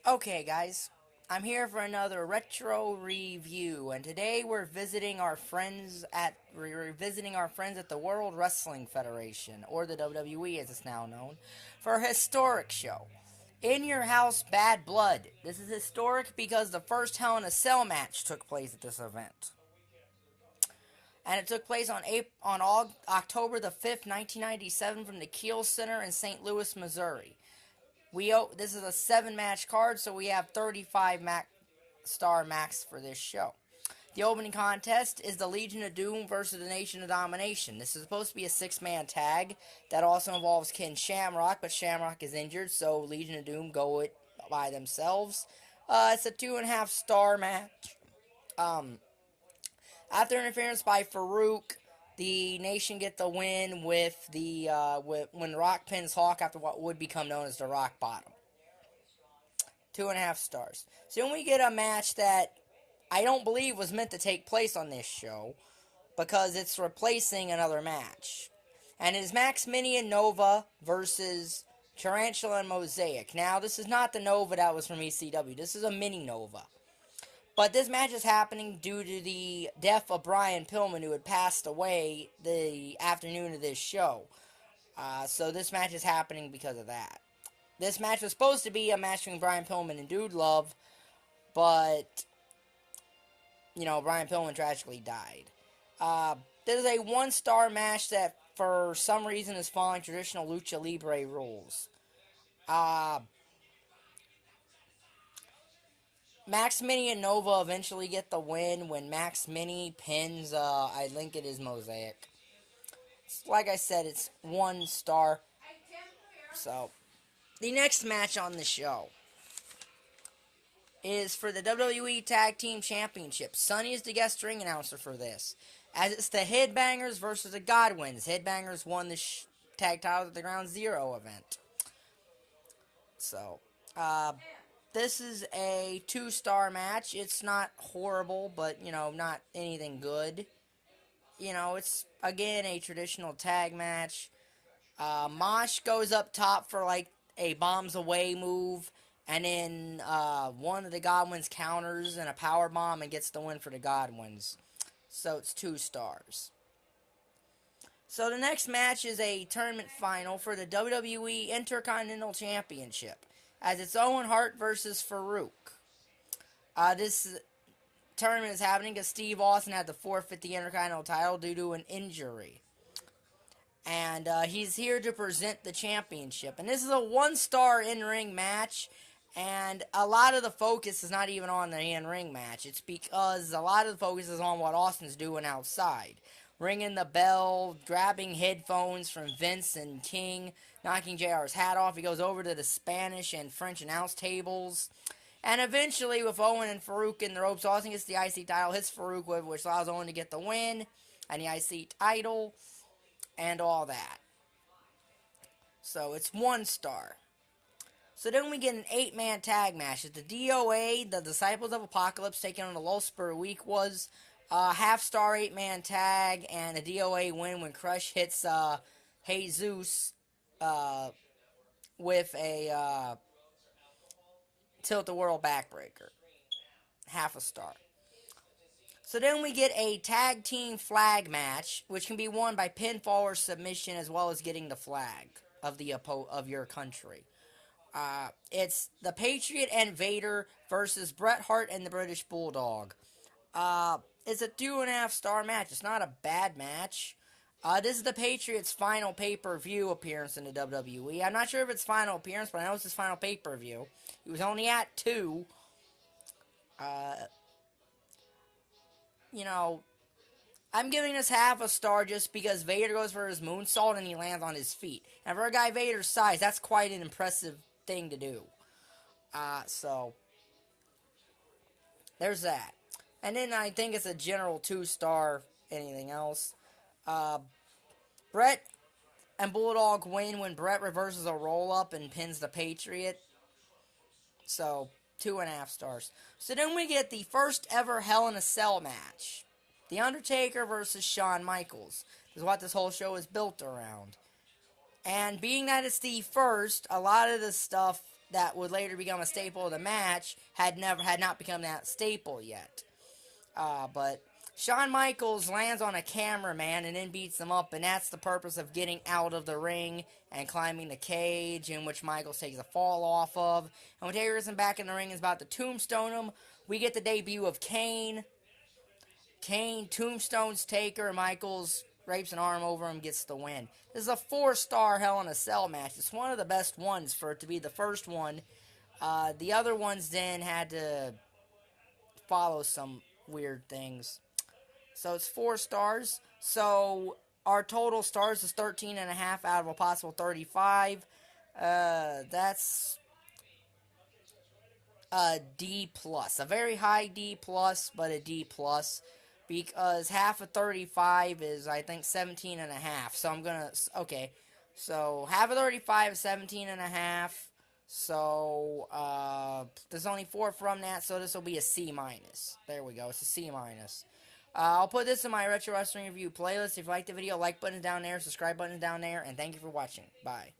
Okay, guys, I'm here for another retro review, and today we're visiting our friends at the World Wrestling Federation, or the WWE as it's now known, for a historic show. In Your House, Bad Blood. This is historic because the first Hell in a Cell match took place at this event, and it took place on October the 5th, 1997, from the Kiel Center in St. Louis, Missouri. This is a 7 match card, so we have 35 star max for this show. The opening contest is the Legion of Doom versus the Nation of Domination. This is supposed to be a 6-man tag that also involves Ken Shamrock, but Shamrock is injured, so Legion of Doom go it by themselves. It's a 2.5 star match. Um, After interference by Farouk, the Nation get the win when Rock pins Hawk after what would become known as the Rock Bottom. 2.5 stars. So then we get a match that I don't believe was meant to take place on this show because it's replacing another match. And it is Max Mini and Nova versus Tarantula and Mosaic. Now, this is not the Nova that was from ECW. This is a Mini Nova. But this match is happening due to the death of Brian Pillman, who had passed away the afternoon of this show. So this match is happening because of that. This match was supposed to be a match between Brian Pillman and Dude Love, but, Brian Pillman tragically died. This is a 1-star match that, for some reason, is following traditional Lucha Libre rules. Max Mini and Nova eventually get the win when Max Mini pins, I think it is Mosaic. Like I said, it's 1 star. So, the next match on the show is for the WWE Tag Team Championship. Sonny is the guest ring announcer for this, as it's the Headbangers versus the Godwinns. Headbangers won the tag titles at the Ground Zero event. So, this is a 2-star match. It's not horrible, but, not anything good. It's, again, a traditional tag match. Mosh goes up top for, a bombs away move, and then one of the Godwinns counters and a power bomb and gets the win for the Godwinns. So it's 2 stars. So the next match is a tournament final for the WWE Intercontinental Championship, as it's Owen Hart versus Farouk. This tournament is happening because Steve Austin had to forfeit the Intercontinental title due to an injury. And he's here to present the championship. And this is a 1-star in-ring match, and a lot of the focus is not even on the in-ring match. It's because a lot of the focus is on what Austin's doing outside. Ringing the bell, grabbing headphones from Vince and King, knocking JR's hat off. He goes over to the Spanish and French announce tables. And eventually, with Owen and Farouk in the ropes, Austin gets the IC title, hits Farouk with, which allows Owen to get the win, and the IC title, and all that. So, it's 1 star. So then we get an 8-man tag match. It's the D.O.A, the Disciples of Apocalypse, taking on the Low Spur Week was half-star 8-man tag, and a D.O.A win when Crush hits Jesus with a Tilt-the-World backbreaker. Half a star. So then we get a tag team flag match, which can be won by pinfall or submission, as well as getting the flag of your country. It's the Patriot and Vader versus Bret Hart and the British Bulldog. It's a 2.5-star match. It's not a bad match. This is the Patriots' final pay-per-view appearance in the WWE. I'm not sure if it's final appearance, but I know it's his final pay-per-view. He was only at 2. I'm giving this half a star just because Vader goes for his moonsault and he lands on his feet. And for a guy Vader's size, that's quite an impressive thing to do. So, there's that. And then I think it's a general 2-star, anything else. Bret and Bulldog win when Bret reverses a roll-up and pins the Patriot. So, 2.5 stars. So then we get the first ever Hell in a Cell match. The Undertaker versus Shawn Michaels. This is what this whole show is built around. And being that it's the first, a lot of the stuff that would later become a staple of the match had not become that staple yet. But Shawn Michaels lands on a cameraman and then beats him up, and that's the purpose of getting out of the ring and climbing the cage, in which Michaels takes a fall off of. And when Taker isn't back in the ring and is about to tombstone him, we get the debut of Kane. Kane tombstones Taker, and Michaels rapes an arm over him, gets the win. This is a 4-star Hell in a Cell match. It's one of the best ones for it to be the first one. The other ones then had to follow some weird things. So it's 4 stars. So our total stars is 13.5 out of a possible 35. That's a D+. A very high D+, but a D+. Because half of 35 is, I think, 17.5. So I'm going to... Okay. So half of 35 is 17.5. So, there's only 4 from that, so this will be a C-. There we go, it's a C-. I'll put this in my Retro Wrestling Review playlist. If you like the video, like button down there, subscribe button down there, and thank you for watching. Bye.